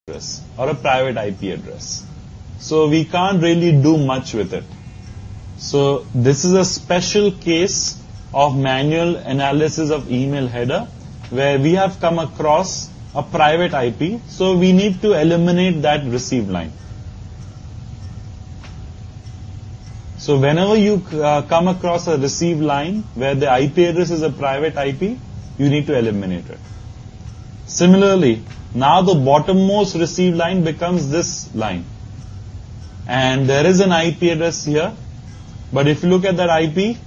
address or a private IP address. So we can't really do much with it. So this is a special case of manual analysis of email header where we have come across a private IP. So we need to eliminate that receive line. So whenever you come across a receive line where the IP address is a private IP, you need to eliminate it. Similarly, now the bottommost receive line becomes this line. And there is an IP address here. But if you look at that IP,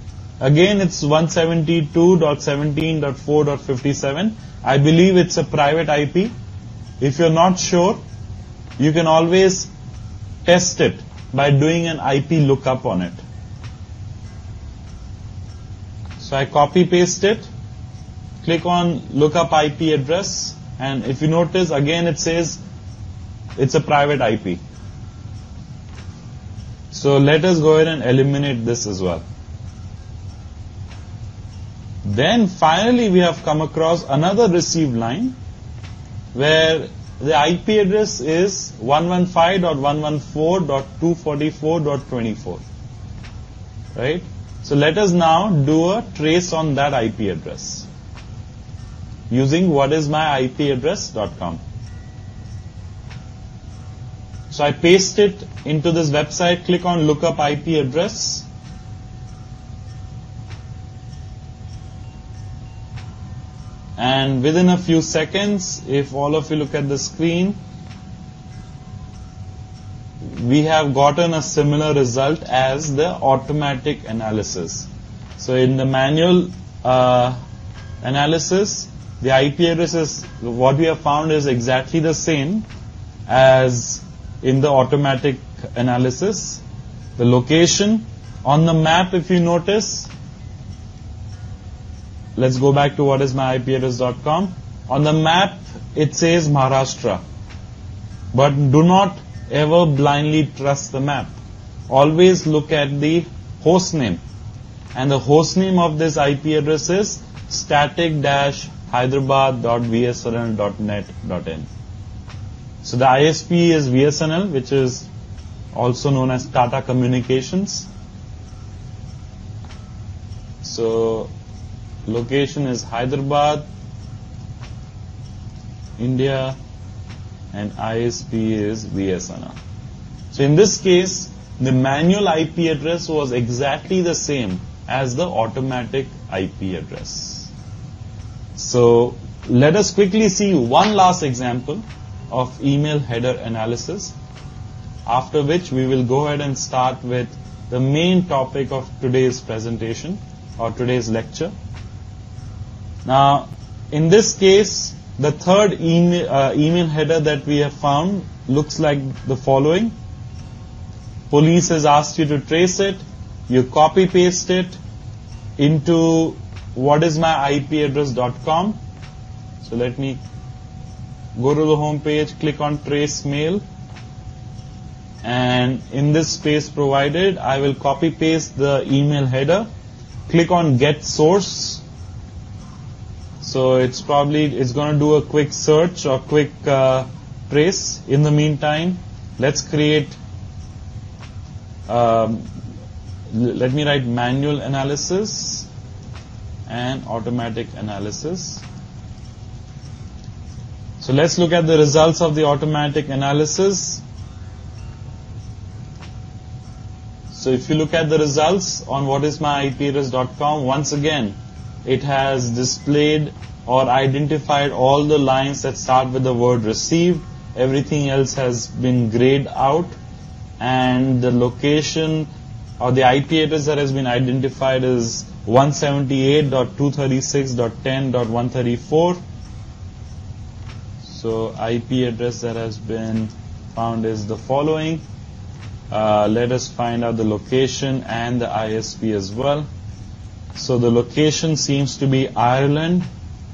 again it's 172.17.4.57. I believe it's a private IP. If you're not sure, you can always test it by doing an IP lookup on it. So I copy paste it, click on lookup IP address, and if you notice again it says it's a private IP. So let us go ahead and eliminate this as well. Then finally we have come across another receive line where the IP address is 115.114.244.24. Right? So let us now do a trace on that IP address using whatismyipaddress.com. So I paste it into this website, click on lookup IP address. And within a few seconds, if all of you look at the screen, we have gotten a similar result as the automatic analysis. So in the manual analysis, the IP address is, what we have found is exactly the same as in the automatic analysis. The location on the map, if you notice, let's go back to whatismyipaddress.com. On the map, it says Maharashtra. But do not ever blindly trust the map. Always look at the host name. And the host name of this IP address is static-hyderabad.vsnl.net.in. So the ISP is VSNL, which is also known as Tata Communications. So location is Hyderabad, India, and ISP is VSNL. So in this case, the manual IP address was exactly the same as the automatic IP address. So let us quickly see one last example of email header analysis, after which we will go ahead and start with the main topic of today's presentation or today's lecture. Now, in this case, the third email header that we have found looks like the following. Police has asked you to trace it. You copy paste it into whatismyipaddress.com. So let me go to the home page, click on trace mail, and in this space provided, I will copy paste the email header, click on get source. So it's going to do a quick search or quick trace. In the meantime, let's create, let me write manual analysis and automatic analysis. So let's look at the results of the automatic analysis. So if you look at the results on whatismyipaddress.com, once again, it has displayed or identified all the lines that start with the word received. Everything else has been grayed out, and the location or the IP address that has been identified is 178.236.10.134. So IP address that has been found is the following. Let us find out the location and the ISP as well. So the location seems to be Ireland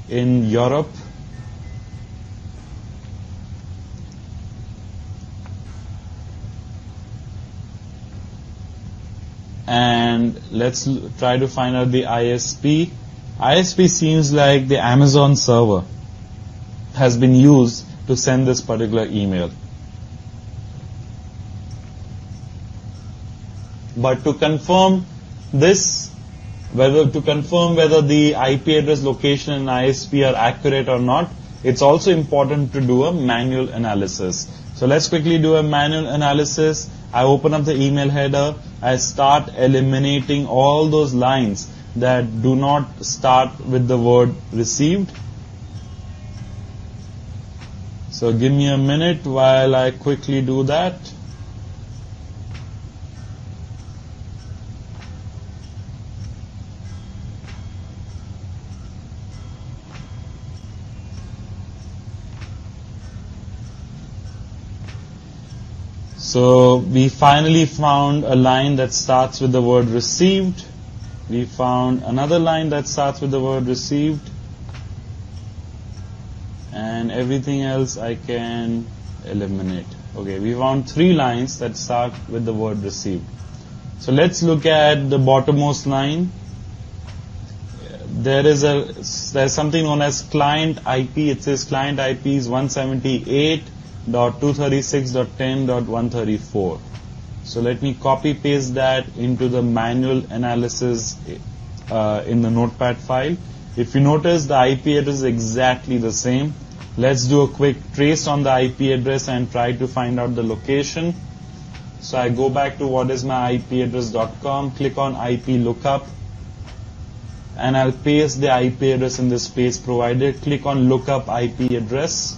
in Europe. And let's try to find out the ISP. ISP seems like the Amazon server has been used to send this particular email. But to confirm this, whether the IP address, location and ISP are accurate or not, it's also important to do a manual analysis. So let's quickly do a manual analysis. I open up the email header. I start eliminating all those lines that do not start with the word received. So give me a minute while I quickly do that. So we finally found a line that starts with the word received. We found another line that starts with the word received. And everything else I can eliminate. Okay, we found 3 lines that start with the word received. So let's look at the bottommost line. There's something known as client IP. It says client IP is 178.236.10.134. So let me copy paste that into the manual analysis in the notepad file. If you notice, the IP address is exactly the same. Let's do a quick trace on the IP address and try to find out the location. So I go back to whatismyipaddress.com, click on IP lookup, and I'll paste the IP address in the space provided. Click on lookup IP address.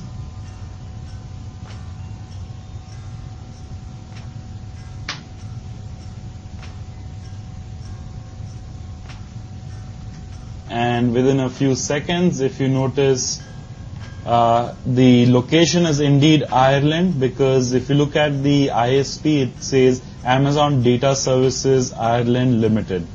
And within a few seconds, if you notice, the location is indeed Ireland, because if you look at the ISP, it says Amazon Data Services Ireland Limited.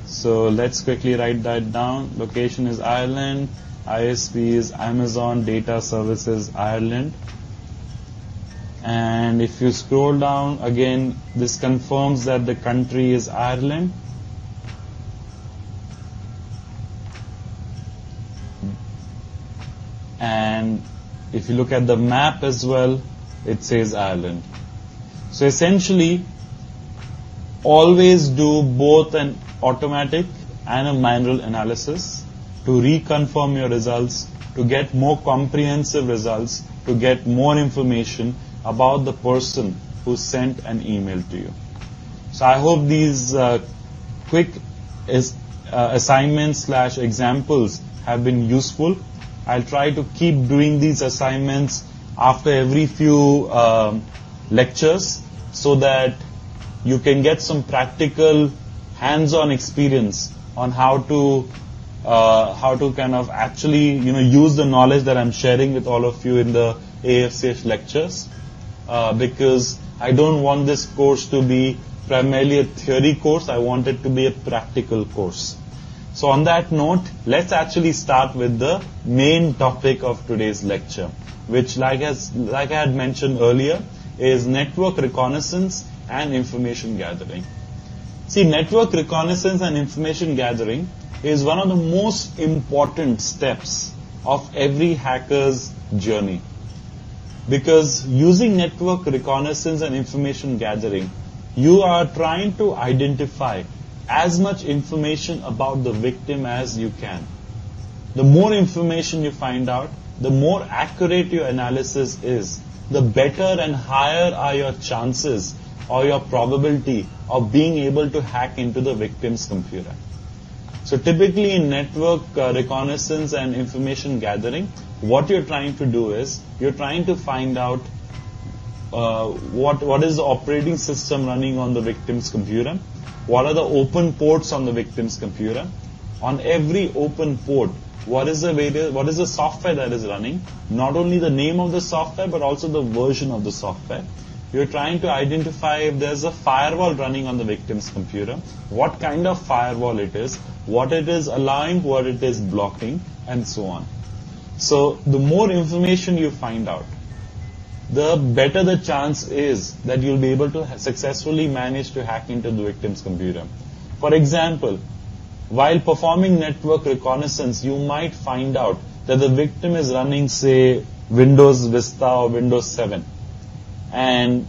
So let's quickly write that down. Location is Ireland, ISP is Amazon Data Services Ireland. And if you scroll down again, this confirms that the country is Ireland. And if you look at the map as well, it says Ireland. So essentially, always do both an automatic and a manual analysis to reconfirm your results, to get more comprehensive results, to get more information about the person who sent an email to you. So I hope these quick assignments / examples have been useful. I'll try to keep doing these assignments after every few lectures so that you can get some practical hands-on experience on how to kind of actually use the knowledge that I'm sharing with all of you in the AFCH lectures, because I don't want this course to be primarily a theory course. I want it to be a practical course. So on that note, let's actually start with the main topic of today's lecture, which like I had mentioned earlier, is network reconnaissance and information gathering. See, network reconnaissance and information gathering is one of the most important steps of every hacker's journey. Because using network reconnaissance and information gathering, you are trying to identify as much information about the victim as you can. The more information you find out, the more accurate your analysis is, the better and higher are your chances or your probability of being able to hack into the victim's computer. So typically in network reconnaissance and information gathering, what you're trying to do is, you're trying to find out what is the operating system running on the victim's computer. What are the open ports on the victim's computer? On every open port, what is the software that is running? Not only the name of the software, but also the version of the software. You're trying to identify if there's a firewall running on the victim's computer, what kind of firewall it is, what it is allowing, what it is blocking, and so on. So the more information you find out, the better the chance is that you'll be able to successfully manage to hack into the victim's computer. For example, while performing network reconnaissance, you might find out that the victim is running, say, Windows Vista or Windows 7. And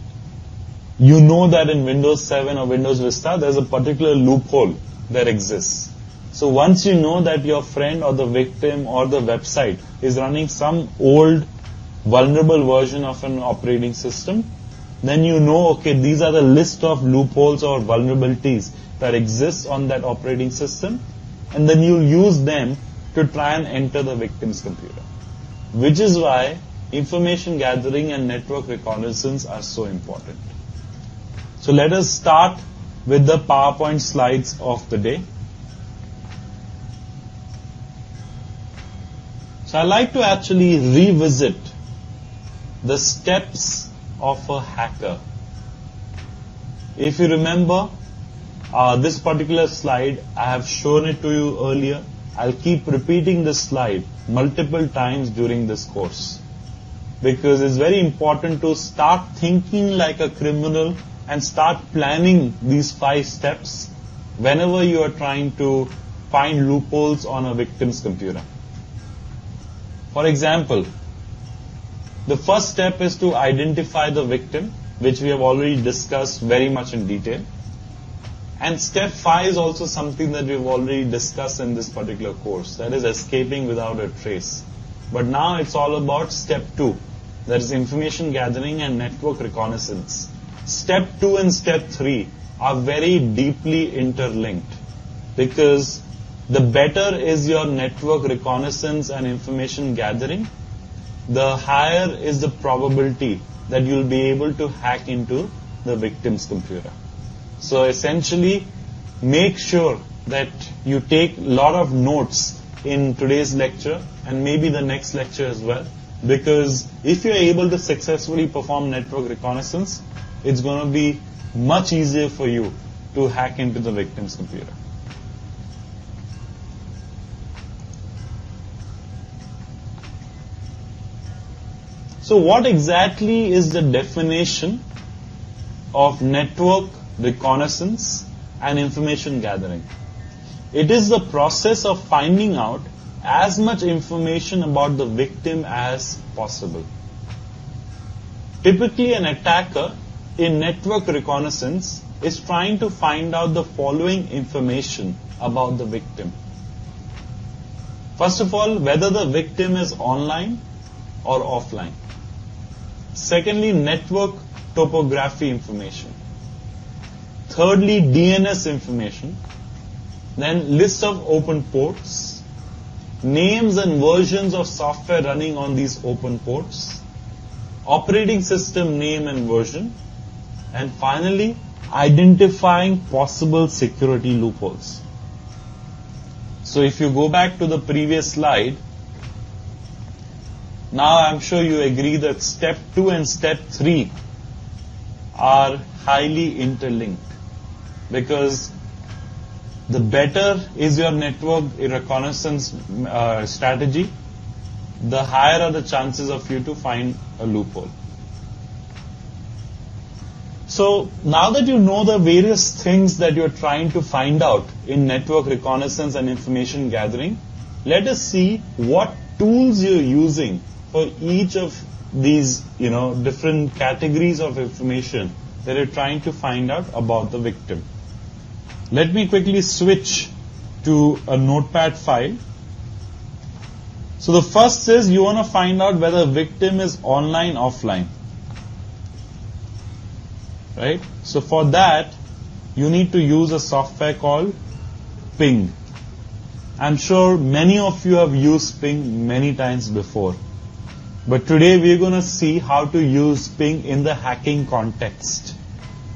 you know that in Windows 7 or Windows Vista, there's a particular loophole that exists. So once you know that your friend or the victim or the website is running some old vulnerable version of an operating system, then you know, okay, these are the list of loopholes or vulnerabilities that exist on that operating system, and then you'll use them to try and enter the victim's computer. Which is why information gathering and network reconnaissance are so important. So let us start with the PowerPoint slides of the day. So I like to actually revisit the steps of a hacker. If you remember this particular slide, I have shown it to you earlier. I'll keep repeating this slide multiple times during this course, because it's very important to start thinking like a criminal and start planning these 5 steps whenever you are trying to find loopholes on a victim's computer. For example, the first step is to identify the victim, which we have already discussed very much in detail. And step 5 is also something that we've already discussed in this particular course, that is escaping without a trace. But now it's all about step 2, that is information gathering and network reconnaissance. Step 2 and step 3 are very deeply interlinked, because the better is your network reconnaissance and information gathering, the higher is the probability that you'll be able to hack into the victim's computer. So essentially, make sure that you take a lot of notes in today's lecture and maybe the next lecture as well, because if you're able to successfully perform network reconnaissance, it's going to be much easier for you to hack into the victim's computer. So what exactly is the definition of network reconnaissance and information gathering? It is the process of finding out as much information about the victim as possible. Typically, an attacker in network reconnaissance is trying to find out the following information about the victim. First of all, whether the victim is online or offline. Secondly, network topography information. Thirdly, DNS information. Then list of open ports, names and versions of software running on these open ports, operating system name and version, and finally, identifying possible security loopholes. So if you go back to the previous slide, now I'm sure you agree that step 2 and step 3 are highly interlinked, because the better is your network reconnaissance strategy, the higher are the chances of you to find a loophole. So now that you know the various things that you're trying to find out in network reconnaissance and information gathering, let us see what tools you're using for each of these, different categories of information that you're trying to find out about the victim. Let me quickly switch to a notepad file. So the first is you want to find out whether a victim is online, offline. Right? So for that, you need to use a software called Ping. I'm sure many of you have used Ping many times before. But today we're going to see how to use Ping in the hacking context.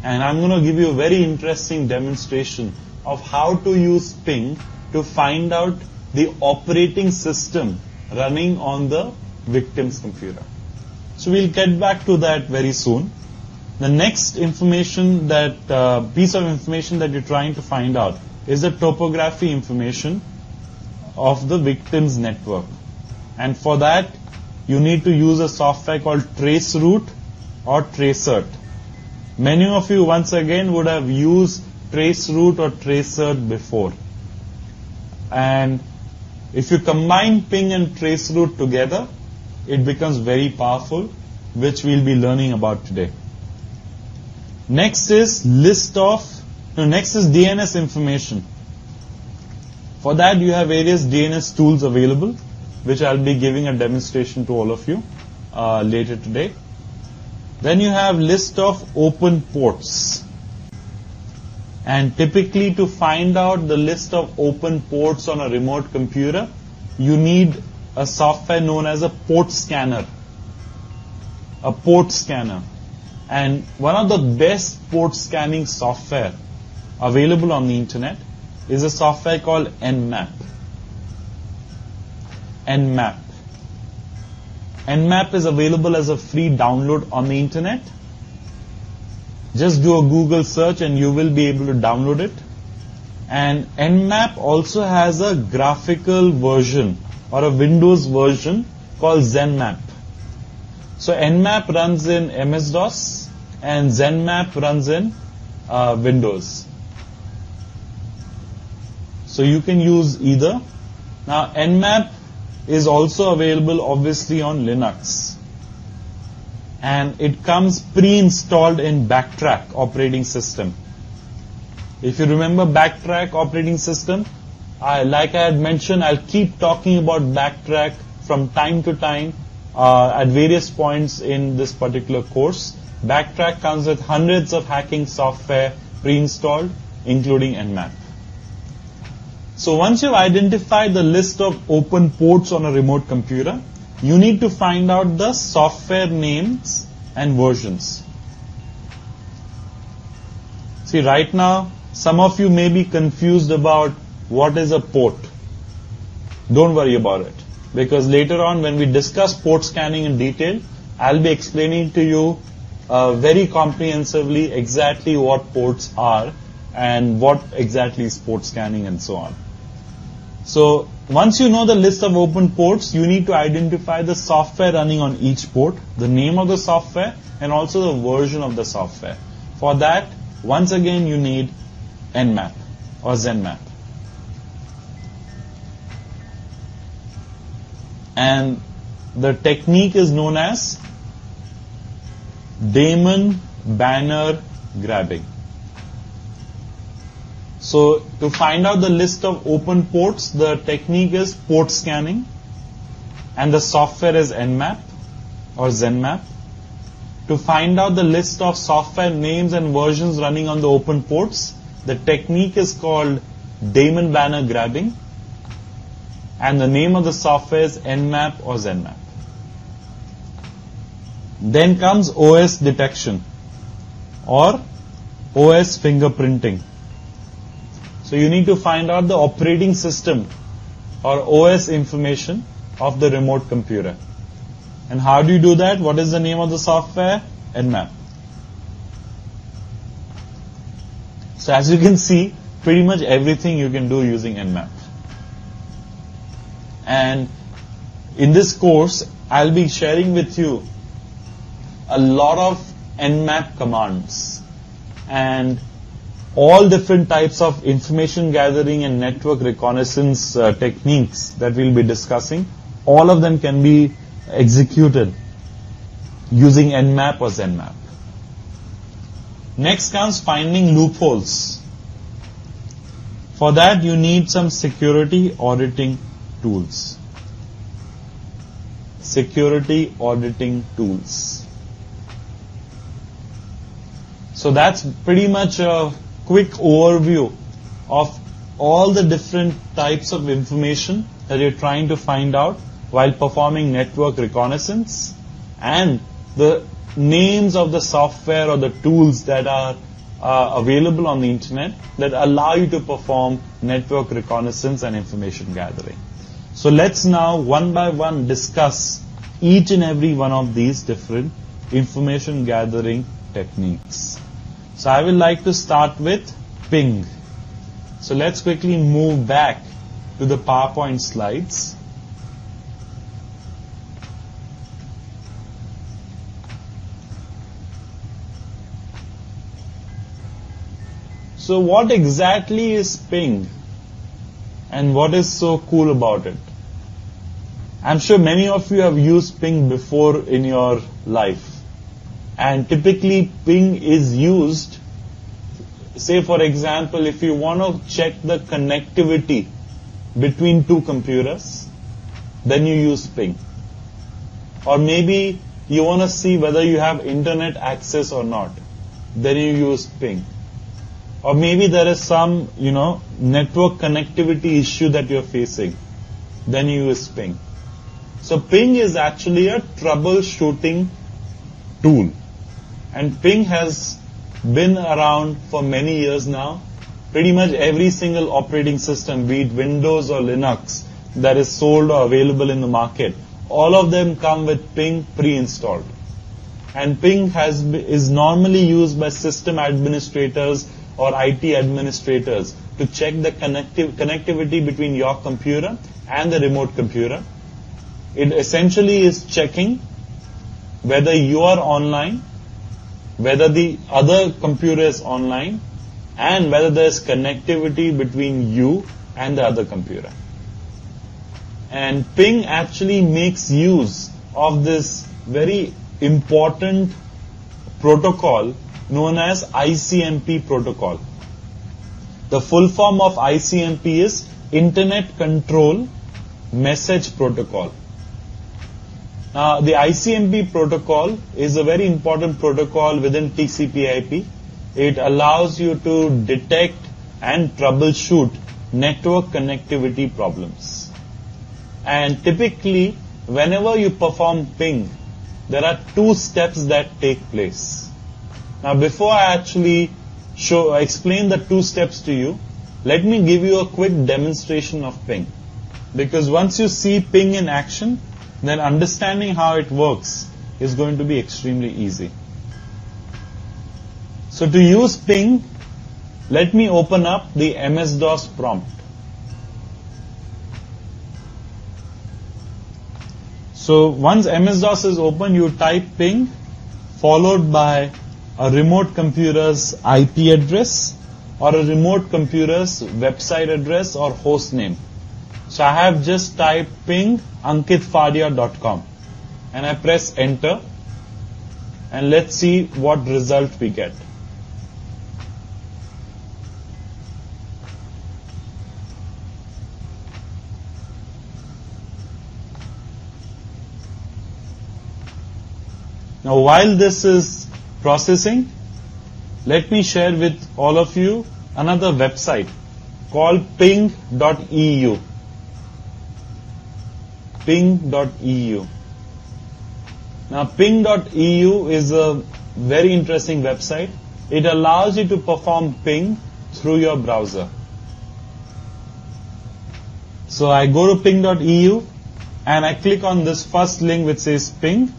And I'm going to give you a very interesting demonstration of how to use Ping to find out the operating system running on the victim's computer. So we'll get back to that very soon. The next information that piece of information that you're trying to find out is the topography information of the victim's network. And for that, you need to use a software called Traceroute or Tracert. Many of you, once again, would have used Traceroute or Tracert before. And if you combine Ping and Traceroute together, it becomes very powerful, which we'll be learning about today. Next is next is DNS information. For that, you have various DNS tools available, which I'll be giving a demonstration to all of you later today. Then you have list of open ports. And typically, to find out the list of open ports on a remote computer, you need a software known as a port scanner. A port scanner. And one of the best port scanning software available on the internet is a software called Nmap. Nmap. Nmap is available as a free download on the internet. Just do a Google search and you will be able to download it. And Nmap also has a graphical version or a Windows version called ZenMap. So Nmap runs in MS-DOS and ZenMap runs in Windows. So you can use either. Now Nmap is also available obviously on Linux. And it comes pre-installed in Backtrack operating system. If you remember Backtrack operating system, like I had mentioned, I'll keep talking about Backtrack from time to time at various points in this particular course. Backtrack comes with hundreds of hacking software pre-installed, including Nmap. So once you've identified the list of open ports on a remote computer, you need to find out the software names and versions. See, right now, some of you may be confused about what is a port. Don't worry about it, because later on when we discuss port scanning in detail, I'll be explaining to you very comprehensively exactly what ports are and what exactly is port scanning and so on. So once you know the list of open ports, you need to identify the software running on each port, the name of the software, and also the version of the software. For that, once again, you need Nmap or ZenMap. And the technique is known as daemon banner grabbing. So to find out the list of open ports, the technique is port scanning, and the software is Nmap or ZenMap. To find out the list of software names and versions running on the open ports, the technique is called daemon banner grabbing, and the name of the software is Nmap or ZenMap. Then comes OS detection or OS fingerprinting. So you need to find out the operating system or OS information of the remote computer. And how do you do that? What is the name of the software? Nmap. So as you can see, pretty much everything you can do using Nmap. And in this course, I'll be sharing with you a lot of Nmap commands and all different types of information gathering and network reconnaissance techniques that we'll be discussing. All of them can be executed using Nmap or ZenMap. Next comes finding loopholes. For that, you need some security auditing tools. Security auditing tools. So that's pretty much a quick overview of all the different types of information that you're trying to find out while performing network reconnaissance, and the names of the software or the tools that are available on the internet that allow you to perform network reconnaissance and information gathering. So let's now one by one discuss each and every one of these different information gathering techniques. So I would like to start with ping. So let's quickly move back to the PowerPoint slides. So what exactly is ping and what is so cool about it? I'm sure many of you have used ping before in your life. And typically ping is used, say for example, if you want to check the connectivity between two computers, then you use ping. Or maybe you want to see whether you have internet access or not, then you use ping. Or maybe there is some, network connectivity issue that you're facing, then you use ping. So ping is actually a troubleshooting tool. And ping has been around for many years now. Pretty much every single operating system, be it Windows or Linux, that is sold or available in the market, all of them come with ping pre-installed. And ping is normally used by system administrators or IT administrators to check the connectivity between your computer and the remote computer. It essentially is checking whether you are online, whether the other computer is online, and whether there is connectivity between you and the other computer. And ping actually makes use of this very important protocol known as ICMP protocol. The full form of ICMP is Internet Control Message Protocol. Now, the ICMP protocol is a very important protocol within TCP/IP. It allows you to detect and troubleshoot network connectivity problems. And typically, whenever you perform ping, there are two steps that take place. Now, before I actually explain the two steps to you, let me give you a quick demonstration of ping. Because once you see ping in action, then understanding how it works is going to be extremely easy. So to use ping, let me open up the MS-DOS prompt. So once MS-DOS is open, you type ping followed by a remote computer's IP address or a remote computer's website address or host name. So I have just typed ping ankitfadia.com and I press enter, and let's see what result we get. Now while this is processing, let me share with all of you another website called ping.eu. Ping.eu. Now ping.eu is a very interesting website. It allows you to perform ping through your browser. So I go to ping.eu and I click on this first link which says ping.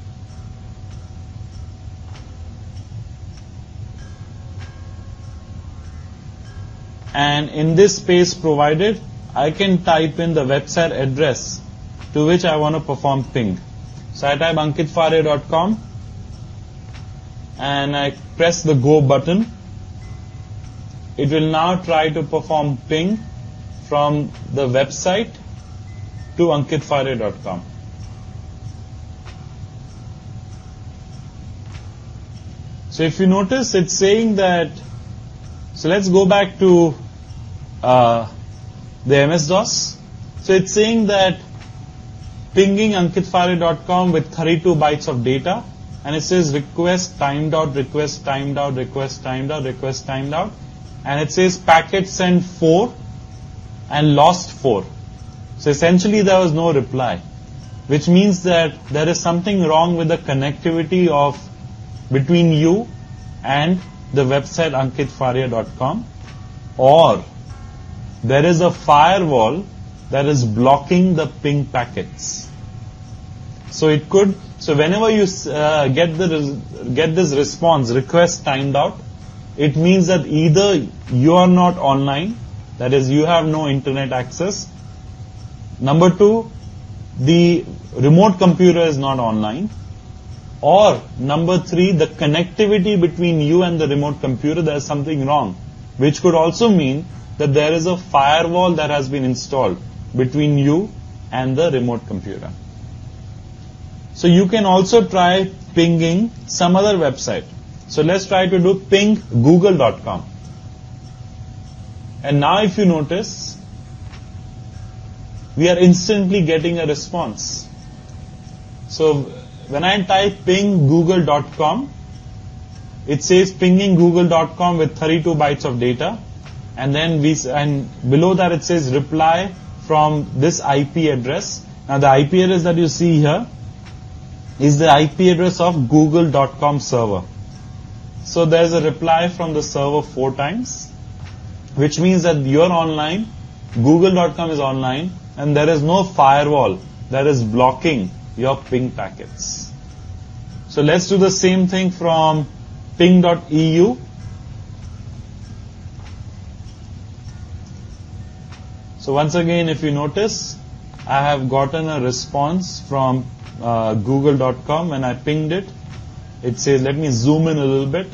And in this space provided, I can type in the website address to which I want to perform ping. So I type ankitfadia.com and I press the go button. It will now try to perform ping from the website to ankitfadia.com. So if you notice, it's saying that, so let's go back to the MS-DOS. So it's saying that pinging ankitfadia.com with 32 bytes of data, and it says request timed out, request timed out, request timed out, request timed out, and it says packet sent 4 and lost 4. So essentially there was no reply, which means that there is something wrong with the connectivity of between you and the website ankitfadia.com, or there is a firewall that is blocking the ping packets. So it could, so whenever you get this response, request timed out, it means that either you are not online, that is you have no internet access. Number 2, the remote computer is not online. Or number 3, the connectivity between you and the remote computer, there is something wrong, which could also mean that there is a firewall that has been installed between you and the remote computer. So you can also try pinging some other website. So let's try to do ping google.com. And now if you notice, we are instantly getting a response. So when I type ping google.com, it says pinging google.com with 32 bytes of data. And then below that it says reply from this IP address. Now the IP address that you see here is the IP address of google.com server. So there's a reply from the server 4 times, which means that you're online, google.com is online, and there is no firewall that is blocking your ping packets. So let's do the same thing from ping.eu. So once again, if you notice, I have gotten a response from google.com. When I pinged it, it says, let me zoom in a little bit.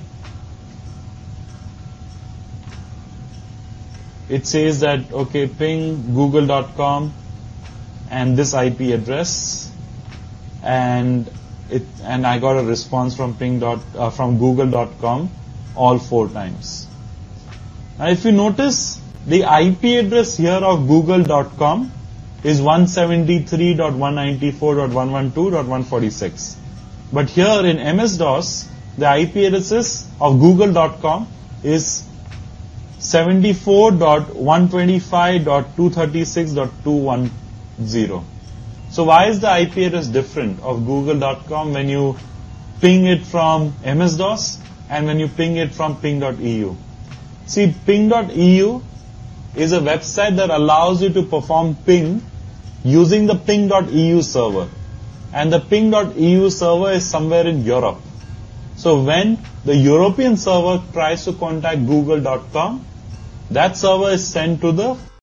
It says that, okay, ping google.com and this IP address, and I got a response from from google.com all 4 times. Now if you notice, the IP address here of google.com is 173.194.112.146. But here in MS-DOS, the IP addresses of google.com is 74.125.236.210. So why is the IP address different of google.com when you ping it from MS-DOS and when you ping it from ping.eu? See, ping.eu is a website that allows you to perform ping using the ping.eu server. And the ping.eu server is somewhere in Europe. So when the European server tries to contact google.com, that server is sent to the